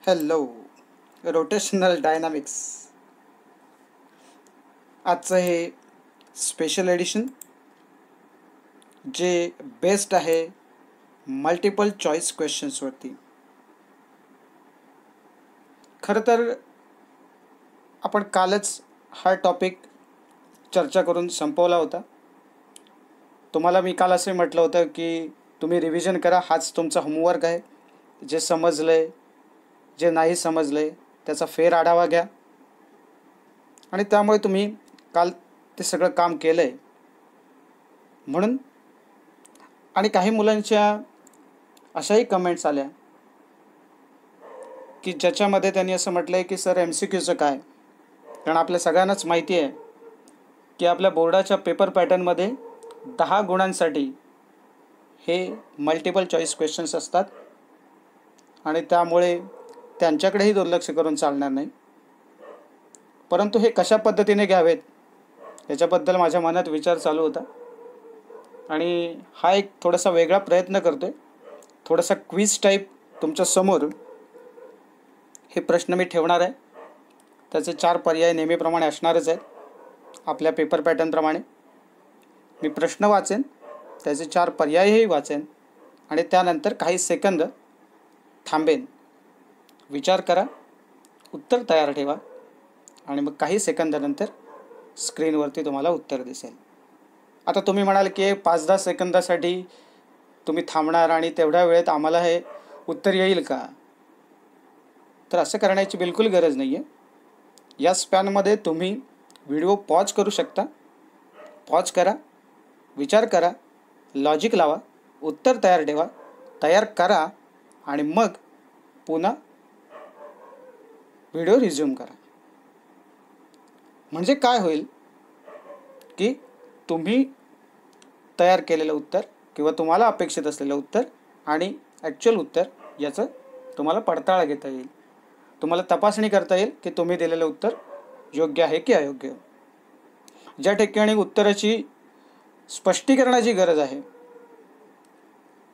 Hello. Rotational dynamics आजचं हे special addition जे बेस्ड आहे मल्टिपल चॉईस क्वेश्चन्सवरती. खरं तर आपण कालच हा टॉपिक चर्चा करून संपवला होता. तुम्हाला मी काल असे म्हटलं होतं की तुम्ही रिव्हिजन करा, हाच तुमचा होमवर्क आहे. जे समजलं आहे, जे नाही समजलं आहे त्याचा फेर आढावा घ्या आणि त्यामुळे तुम्ही काल ते सगळं काम केलं आहे म्हणून. आणि काही मुलांच्या अशाही कमेंट्स आल्या की ज्याच्यामध्ये त्यांनी असं म्हटलं आहे की सर MCQचं काय. कारण आपल्या सगळ्यांनाच माहिती आहे की आपल्या बोर्डाच्या पेपर पॅटर्नमध्ये 10 गुणांसाठी हे मल्टिपल चॉईस क्वेश्चन्स असतात आणि त्यामुळे त्यांच्याकडेही दुर्लक्ष करून चालणार नाही. परंतु हे कशा पद्धतीने घ्यावेत याच्याबद्दल माझ्या मनात विचार चालू होता आणि हा एक थोडासा वेगळा प्रयत्न करतो आहे. थोडासा क्विज टाईप तुमच्यासमोर हे प्रश्न मी ठेवणार आहे. त्याचे 4 पर्याय नेहमीप्रमाणे असणारच आहेत. आपल्या पेपर पॅटर्नप्रमाणे मी प्रश्न वाचेन, त्याचे 4 पर्यायही वाचेन आणि त्यानंतर काही सेकंद थांबेन. विचार करा, उत्तर तयार ठेवा आणि मग काही सेकंदानंतर स्क्रीनवरती तुम्हाला उत्तर दिसेल. आता तुम्ही म्हणाल की 5-10 सेकंदासाठी तुम्ही थांबणार आणि तेवढ्या वेळेत आम्हाला हे उत्तर येईल का. तर असं करण्याची बिलकुल गरज नाही आहे. या स्पॅनमध्ये तुम्ही व्हिडिओ पॉज करू शकता. पॉज करा, विचार करा, लॉजिक लावा, उत्तर तयार करा आणि मग पुन्हा व्हिडिओ रिझ्यूम करा. म्हणजे काय होईल की तुम्ही तयार केलेलं उत्तर किंवा तुम्हाला अपेक्षित असलेलं उत्तर आणि ॲक्च्युअल उत्तर याचं तुम्हाला पडताळा घेता येईल. तुम्हाला तपासणी करता येईल की तुम्ही दिलेलं उत्तर योग्य आहे की अयोग्य. ज्या ठिकाणी उत्तराची स्पष्टीकरणाची गरज आहे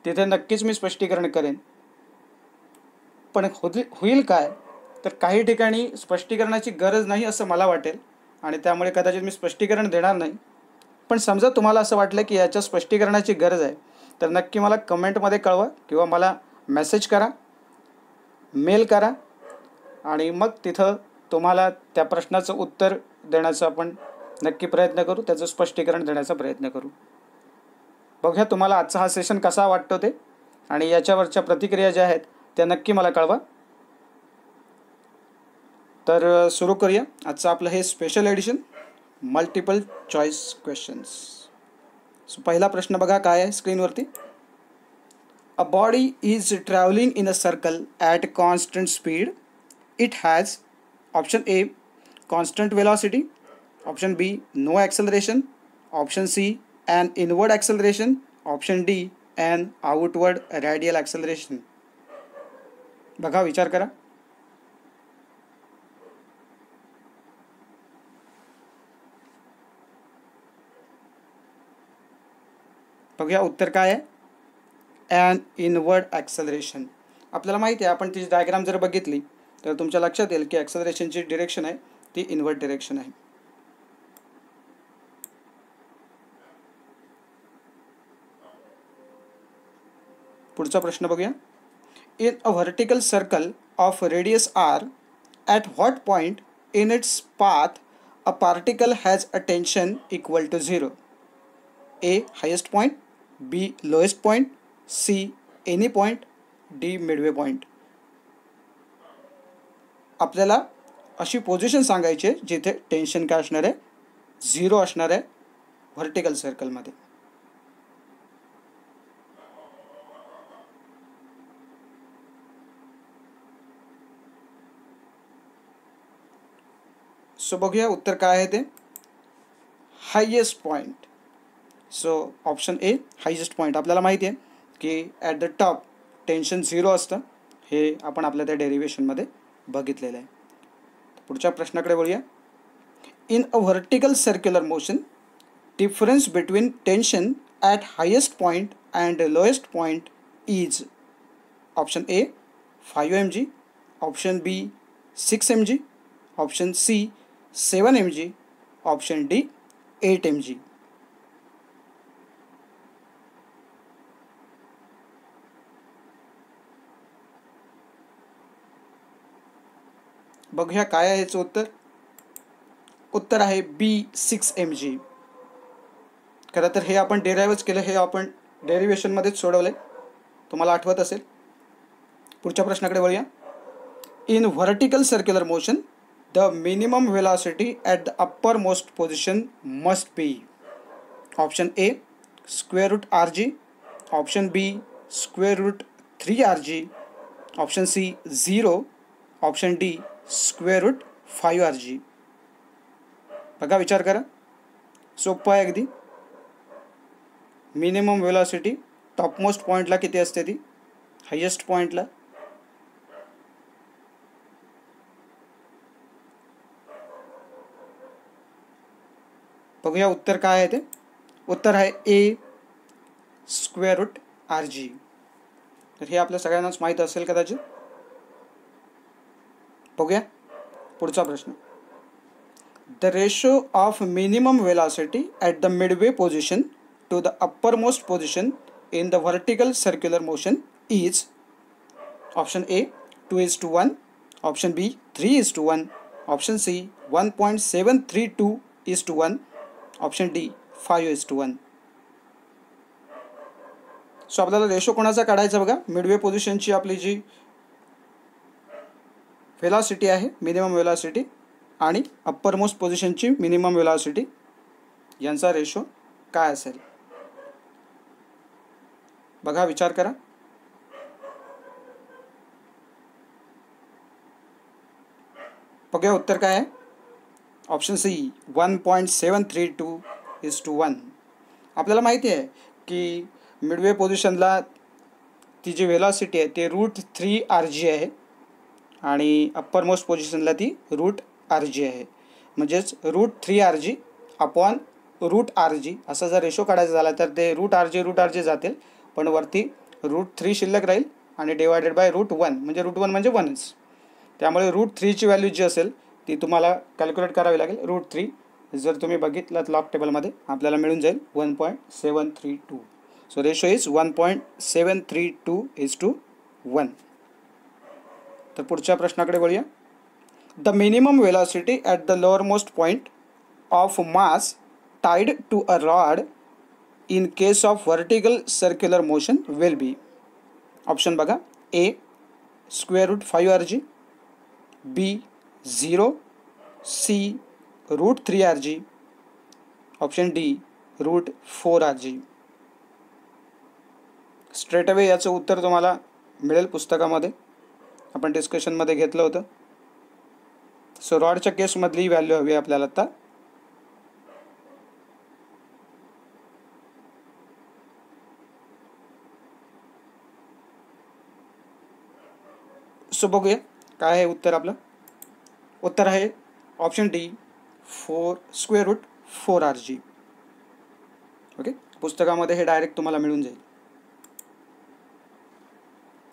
तिथे नक्कीच मी स्पष्टीकरण करेन. पण होईल काय तर काही ठिकाणी स्पष्टीकरणाची गरज नाही असं मला वाटेल आणि त्यामुळे कदाचित मी स्पष्टीकरण देणार नाही. पण समजा तुम्हाला असं वाटलं की याच्या स्पष्टीकरणाची गरज आहे तर नक्की मला कमेंटमध्ये कळवा किंवा मला मेसेज करा, मेल करा आणि मग तिथं तुम्हाला त्या प्रश्नाचं उत्तर देण्याचा आपण नक्की प्रयत्न करू, त्याचं स्पष्टीकरण देण्याचा प्रयत्न करू. बघूया तुम्हाला आजचा हा सेशन कसा वाटतो ते आणि याच्यावरच्या प्रतिक्रिया ज्या आहेत त्या नक्की मला कळवा. तर सुरू करूया आजचं आपलं हे special edition multiple choice questions. So पहिला प्रश्न बघा काय आहे स्क्रीनवरती. A body is travelling in a circle at constant speed. It has option A constant velocity, option B no acceleration, option C an inward acceleration, option D an outward radial acceleration. बघा, विचार करा. बघूया उत्तर काय आहे. an inward acceleration. आपल्याला माहिती आहे, आपण तिची डायग्राम जर बघितली तर तुमच्या लक्षात येईल की ॲक्सेलरेशनची डिरेक्शन आहे ती इनवर्ड डिरेक्शन आहे. पुढचा प्रश्न बघूया. In a vertical circle of radius R at what point in its path a particle has a tension equal to 0. A highest point, B lowest point, C any point, D midway point. आपल्याला अशी position सांगायची आहे जिथे tension काय असणार आहे, 0 असणार आहे व्हर्टिकल सर्कलमध्ये. सो बघूया उत्तर काय आहे ते. Highest point. So option A highest point. आपल्याला माहिती आहे की ॲट द टॉप टेन्शन 0 असतं. हे आपण आपल्या त्या डेरिवेशनमध्ये बघितलेलं आहे. पुढच्या प्रश्नाकडे वळूया. In a vertical circular motion difference between tension at highest point and lowest point is option A 5 mg, option B 6 mg, option C 7 mg, option D 8 mg. बघूया काय आहे याचं उत्तर. उत्तर आहे बी 6 mg. खरं तर हे आपण डेराईव्हच केलं, हे आपण डेरिव्हेशनमध्येच सोडवलं आहे, तुम्हाला आठवत असेल. पुढच्या प्रश्नाकडे वळूया. In vertical circular motion the minimum velocity at the upper most position must be. Option A square root RG, option B square root 3RG, option C 0, option D square root 5RG. बघा, विचार करा, सोपं आहे अगदी. Minimum velocity topmost पॉईंटला किती असते, ती हायेस्ट पॉईंटला. बघूया उत्तर काय आहे ते. उत्तर आहे ए स्क्वेअर रूट RG. तर हे आपल्या सगळ्यांनाच माहीत असेल कदाचित. बघूया पुढचा प्रश्न. The ratio of minimum velocity at the midway position to the uppermost position in the vertical circular motion is. Option A 2:1, option B 3:1, option C 1.732:1, option D 5:1. So आपल्याला रेशो कोणाचा काढायचा बघा. मिडवे पोझिशनची आपली जी वेलॉसिटी आहे, minimum velocity, आणि uppermost पोझिशनची मिनिमम वेलॉसिटी, यांचा रेशो काय असेल. बघा, विचार करा. बघूया उत्तर काय आहे. Option C 1.732:1. आपल्याला माहिती आहे की मिडवे पोझिशनला ती जी वेलॉसिटी आहे ते √3RG आहे आणि अप्परमोस्ट पोझिशनला ती √RG आहे. म्हणजेच √3RG अपॉन √RG असा जर रेशो काढायचा झाला तर ते √RG जातील, पण वरती √3 शिल्लक राहील आणि डिवायडेड बाय √1, म्हणजे √1 म्हणजे 1च. त्यामुळे √3ची व्हॅल्यू जी असेल ती तुम्हाला कॅल्क्युलेट करावी लागेल. √3 जर तुम्ही बघितलं लॉग टेबलमध्ये आपल्याला मिळून जाईल 1.732. So ratio is 1.732:1. तर पुढच्या प्रश्नाकडे वळूया. The minimum velocity at the lower most point of mass tied to a rod in case of vertical circular motion will be. Option बघा. A square root 5RG, B 0, C √3RG, option D √4RG. Straight away याचं उत्तर तुम्हाला मिळेल पुस्तकामध्ये, आपण डिस्कशनमध्ये घेतलं होतं. So रॉडच्या केसमधली value हवी आपल्याला आता. सो बघूया काय आहे उत्तर आपलं. उत्तर आहे option D square root 4RG. Okay, पुस्तकामध्ये हे डायरेक्ट तुम्हाला मिळून जाईल.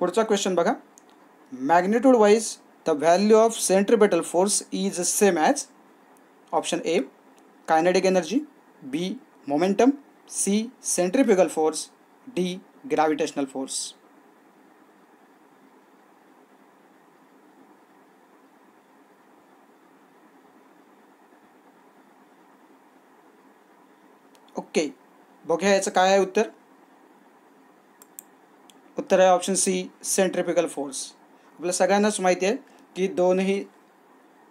पुढचा क्वेश्चन बघा. Magnitude wise the value of centripetal force is same as. Option A kinetic energy, B momentum, C centrifugal force, D gravitational force. Okay, बघूया याचं काय आहे उत्तर. उत्तर आहे ऑप्शन सी सेंट्रिफ्युगल फोर्स. आपल्या सगळ्यांनाच माहिती आहे की दोनही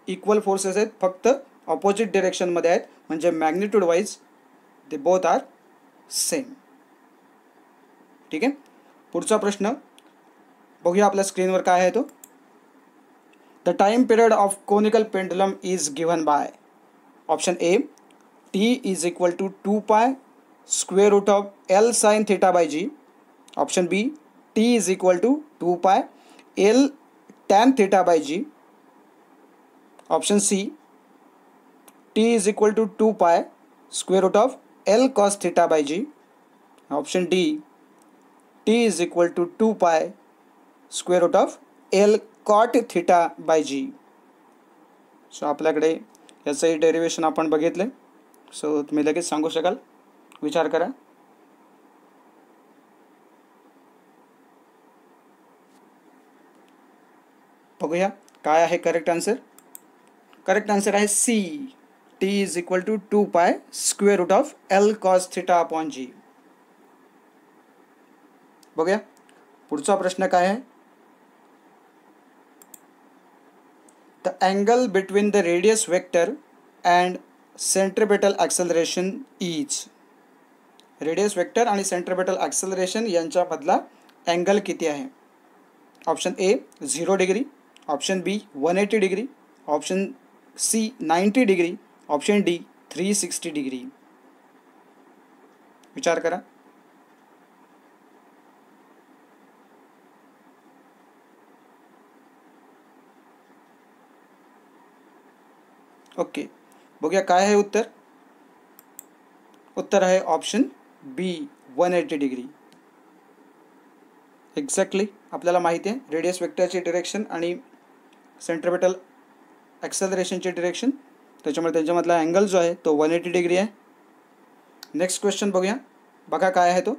इक्वल फोर्सेस आहेत, फक्त ऑपोजिट डिरेक्शनमध्ये आहेत, म्हणजे magnitude wise they both are same. ठीक आहे. पुढचा प्रश्न बघूया आपल्या स्क्रीनवर काय आहे तो. The time period of conical pendulum is given bye. Option A T is equal to 2 pi square root of L sin theta by G. Option B T is equal to 2 pi L tan theta by G. Option C T is equal to 2 pi square root of L cos theta by G. Option D T is equal to 2 pi square root of L cot theta by G. So आपल्याकडे याचंही derivation आपण बघितलं. So तुम्ही लगेच सांगू शकाल, विचार करा. बघूया काय आहे करेक्ट आन्सर. करेक्ट आन्सर आहे C. T is equal to 2 pi square root of L cos theta upon G. बघूया पुढचा प्रश्न काय आहे. The angle between the radius vector and centripetal acceleration is. Radius vector आणि सेंट्रिपेटल ॲक्सेलरेशन यांच्यामधला angle किती आहे. Option A 0 degree, option B 180 degree, option C 90 degree, option D 360 degree. विचार करा. ओके, बघूया काय आहे उत्तर. उत्तर आहे ऑप्शन बी 180 डिग्री. एक्झॅक्टली आपल्याला माहिती आहे रेडियस वेक्टरची डिरेक्शन आणि सेंट्रिपेटल ॲक्सेलरेशनची डिरेक्शन, त्याच्यामुळे त्यांच्यामधला अँगल जो आहे तो 180 डिग्री आहे. नेक्स्ट क्वेश्चन बघूया. बघा काय आहे तो.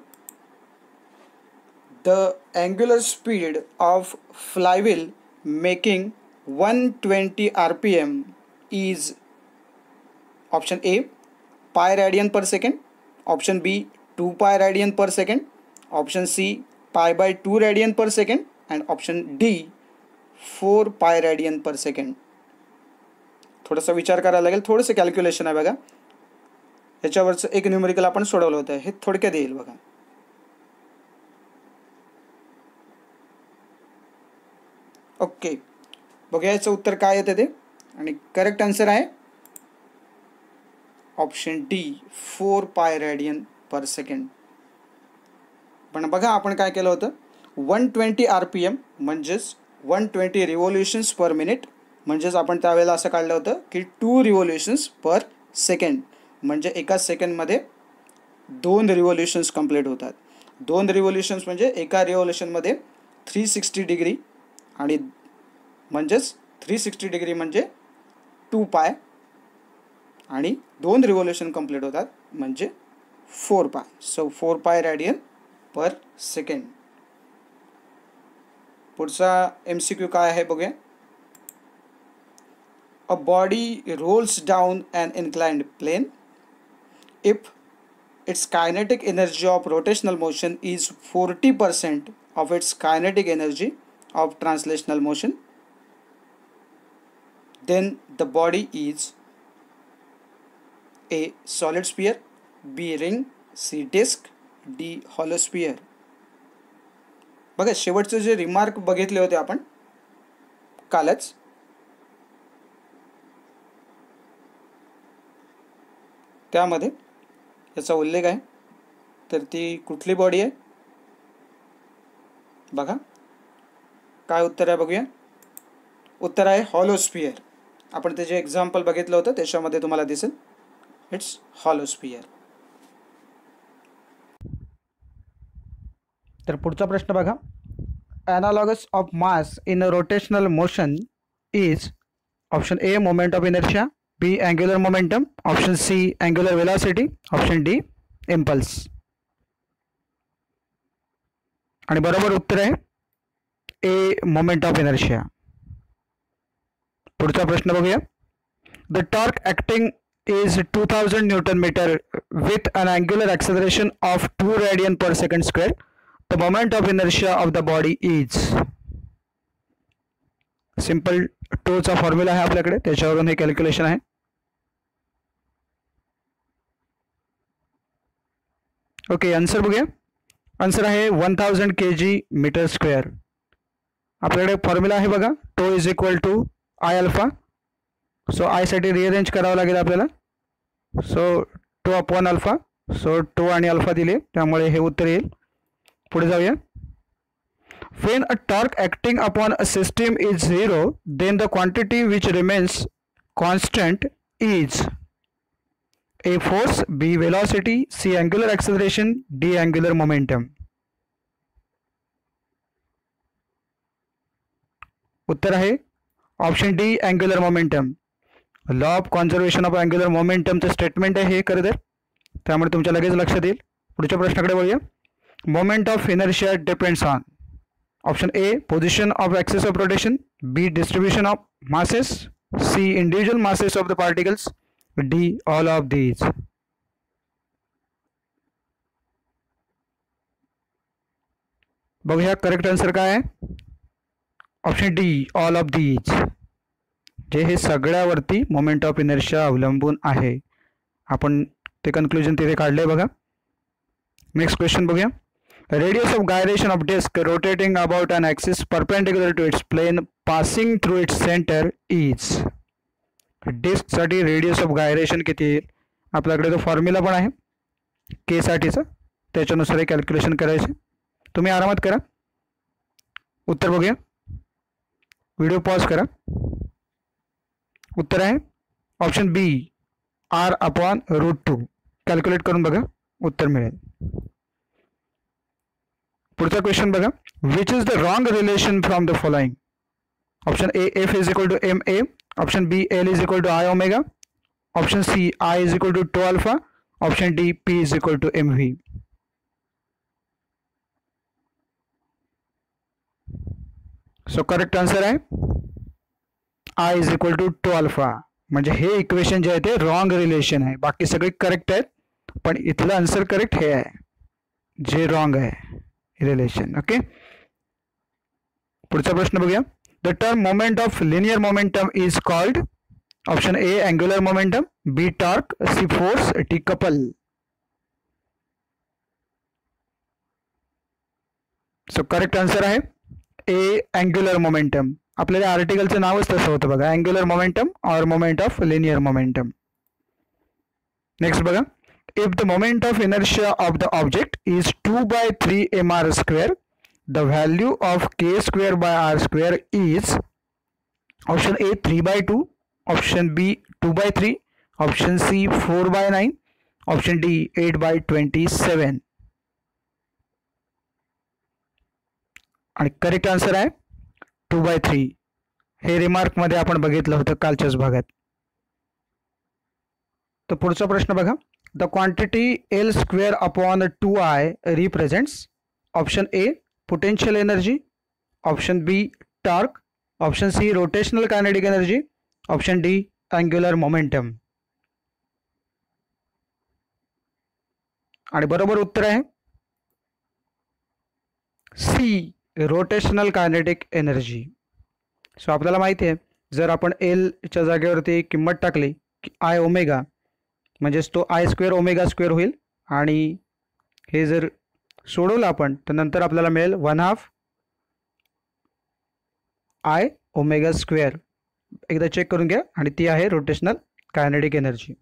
The angular speed of flywheel making 120 RPM is. Option A pi radian per second, option B 2 pi radian per second, option C π/2 radian per second and option D 4 pi radian per second. थोडासा विचार करायला लागेल, थोडंसं calculation आहे बघा. याच्यावरचं एक numerical आपण सोडवलं होतं, हे थोडक्यात येईल बघा. ओके, बघूया याचं उत्तर काय येतं ते. आणि करेक्ट आन्सर आहे option D 4 pi radian per second. पण बघा आपण काय केलं होतं. 120 RPM म्हणजेच 120 रिव्होल्युशन्स पर मिनिट, म्हणजेच आपण त्यावेळेला असं काढलं होतं की 2 रिव्होल्युशन्स पर सेकंड, म्हणजे एका सेकंडमध्ये 2 रिव्होल्युशन्स कंप्लीट होतात. 2 रिव्होल्युशन्स म्हणजे एका रिव्होल्युशनमध्ये 360 डिग्री, आणि म्हणजेच 360 डिग्री म्हणजे 2 पाय, आणि 2 रिव्होल्युशन कंप्लीट होतात म्हणजे 4 पाय. So 4 pi radian per second. पुढचा MCQ काय आहे बघूया. A body rolls down an inclined plane if its kinetic energy of rotational motion is 40% of its kinetic energy of translational motion, then the body is A solid sphere, B ring, C disc, D hollow sphere. बघा शेवटचे जे remark बघितले होते आपण कालच, त्यामध्ये याचा उल्लेख आहे. तर ती कुठली बॉडी आहे बघा. काय उत्तर आहे बघूया. उत्तर आहे हॉलो स्फिअर. आपण त्याचे एक्झाम्पल बघितलं होतं, त्याच्यामध्ये तुम्हाला दिसेल इट्स हॉलो स्फिअर. तर पुढचा प्रश्न बघा. Analogous of mass in rotational motion is. Option A moment of inertia, B angular momentum, option C angular velocity, option D impulse. आणि बरोबर उत्तर आहे ए मोमेंट ऑफ इनर्शिया. पुढचा प्रश्न बघूया. The torque acting is 2000 Newton meter with an angular acceleration of 2 radian per second square. The moment of inertia of the body is. Simple टोचा formula आहे आपल्याकडे, त्याच्यावरून हे कॅल्क्युलेशन आहे. ओके, आन्सर बघूया. आन्सर आहे 1000 kg मीटर स्क्वेअर. आपल्याकडे formula आहे बघा. Tau is equal to I alpha. So आयसाठी रिअरेंज करावं लागेल आपल्याला. So 2 upon alpha. सो 2 आणि अल्फा दिले, त्यामुळे हे उत्तर येईल. पुढे जाऊया. When a torque acting upon a system is 0, then the quantity which remains constant is A force, B velocity, C angular acceleration, D angular momentum. उत्तर आहे option D angular momentum. Law of conservation of angular मोमेंटमचं statement आहे हे खरं तर, त्यामुळे तुमच्या लगेच लक्षात येईल. पुढच्या प्रश्नाकडे बघूया. Moment of inertia depends on option A position of axis of rotation, B distribution of masses, C individual masses of the particles, D all of these. बघूया करेक्ट आन्सर काय आहे. Option D all of these, जे हे सगळ्यावरती moment of inertia अवलंबून आहे. आपण ते conclusion तिथे काढले बघा. नेक्स्ट क्वेश्चन बघूया. Radius of gyration of disc rotating about an axis perpendicular to its plane passing through its centre is. डिस्कसाठी रेडियस ऑफ गायरेशन किती येईल, आपल्याकडे तो फॉर्म्युला पण आहे के साठीचा, त्याच्यानुसार हे कॅल्क्युलेशन करायचे. तुम्ही आरामात करा. उत्तर बघूया. व्हिडिओ पॉज करा. उत्तर आहे option B R upon √2. Calculate करून बघा, उत्तर मिळेल. पुढचा क्वेश्चन बघा. Which is the wrong relation from the following. Option A F is equal to M A, option B L is equal to I omega, option C I is equal to 2 alpha, option D P is equal to M V. So correct answer आहे I is equal to 2 alpha. म्हणजे हे equation जे आहे ते wrong relation आहे. बाकी सगळे correct आहेत, पण इथलं आन्सर करेक्ट हे आहे जे रॉंग आहे रिलेशन. ओके. पुढचा प्रश्न बघूया. The term moment of linear momentum is called. Option A angular momentum, B torque, C force, D couple. So correct answer आहे ए अँग्युलर मोमेंटम. आपल्याला आर्टिकलचं नावच तसं होतं बघा, angular momentum or moment of linear momentum. Next बघा. If the moment of inertia of the object is 2/3 mr square, the value of k square by r square is. Option A 3/2, option B 2/3, option C 4/9, option D 8/27. आणि correct answer आहे 2/3. हे remark मध्ये आपण बघितलं होतं कालच्याच भागात. तर पुढचा प्रश्न बघा. The quantity L square upon 2i represents. Option A potential energy, option B torque, option C rotational kinetic energy, option D angular momentum. आणि बरोबर उत्तर आहे C rotational kinetic energy. So आपल्याला माहिती आहे जर आपण एलच्या जागेवरती किंमत टाकली की आय ओमेगा, म्हणजेच तो आय स्क्वेअर ओमेगा स्क्वेअर होईल, आणि हे जर सोडवलं आपण तर नंतर आपल्याला मिळेल 1/2 आय ओमेगा स्क्वेअर. एकदा चेक करून घ्या. आणि ती आहे रोटेशनल कायनेटिक एनर्जी.